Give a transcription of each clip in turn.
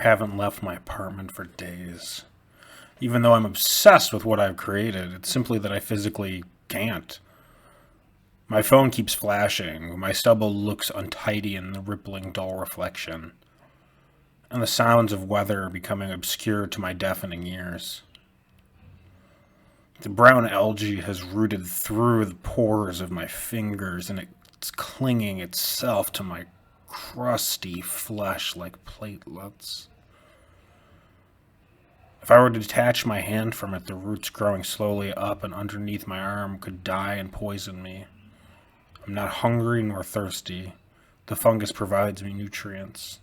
haven't left my apartment for days. Even though I'm obsessed with what I've created, it's simply that I physically can't. My phone keeps flashing, my stubble looks untidy in the rippling dull reflection, and the sounds of weather are becoming obscure to my deafening ears. The brown algae has rooted through the pores of my fingers, and it's clinging itself to my crusty flesh like platelets. If I were to detach my hand from it, the roots growing slowly up and underneath my arm could die and poison me. I'm not hungry nor thirsty. The fungus provides me nutrients.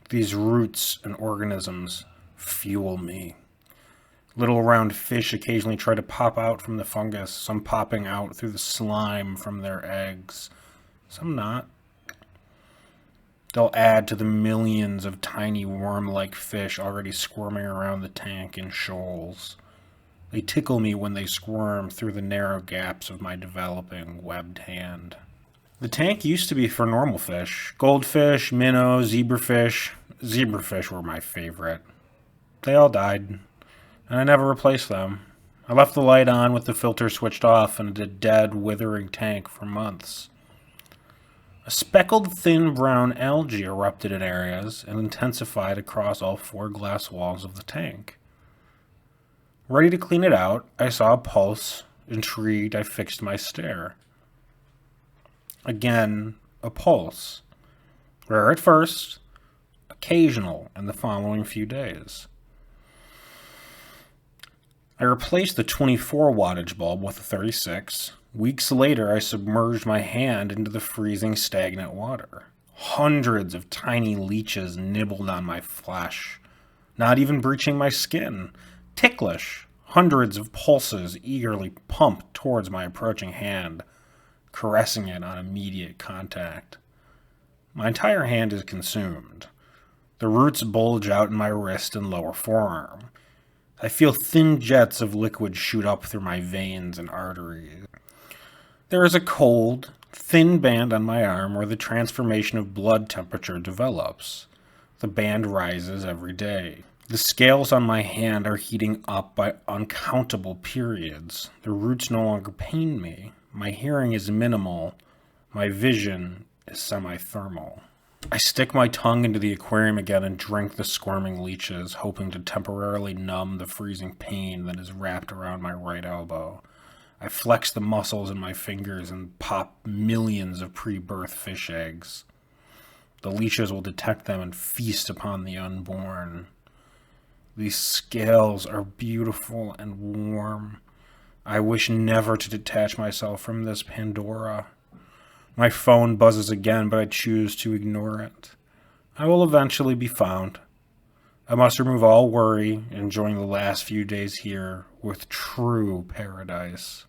These roots and organisms fuel me. Little round fish occasionally try to pop out from the fungus, some popping out through the slime from their eggs, some not. They'll add to the millions of tiny worm-like fish already squirming around the tank in shoals. They tickle me when they squirm through the narrow gaps of my developing webbed hand. The tank used to be for normal fish. Goldfish, minnows, zebrafish. Zebrafish were my favorite. They all died, and I never replaced them. I left the light on with the filter switched off in a dead, withering tank for months. A speckled, thin brown algae erupted in areas and intensified across all 4 glass walls of the tank. Ready to clean it out, I saw a pulse. Intrigued, I fixed my stare. Again, a pulse. Rare at first, occasional in the following few days. I replaced the 24 wattage bulb with a 36. Weeks later, I submerged my hand into the freezing, stagnant water. Hundreds of tiny leeches nibbled on my flesh, not even breaching my skin. Ticklish, hundreds of pulses eagerly pumped towards my approaching hand, caressing it on immediate contact. My entire hand is consumed. The roots bulge out in my wrist and lower forearm. I feel thin jets of liquid shoot up through my veins and arteries. There is a cold, thin band on my arm where the transformation of blood temperature develops. The band rises every day. The scales on my hand are heating up by uncountable periods. The roots no longer pain me. My hearing is minimal. My vision is semi-thermal. I stick my tongue into the aquarium again and drink the squirming leeches, hoping to temporarily numb the freezing pain that is wrapped around my right elbow. I flex the muscles in my fingers and pop millions of pre-birth fish eggs. The leeches will detect them and feast upon the unborn. These scales are beautiful and warm. I wish never to detach myself from this Pandora. My phone buzzes again, but I choose to ignore it. I will eventually be found. I must remove all worry, enjoying the last few days here with true paradise.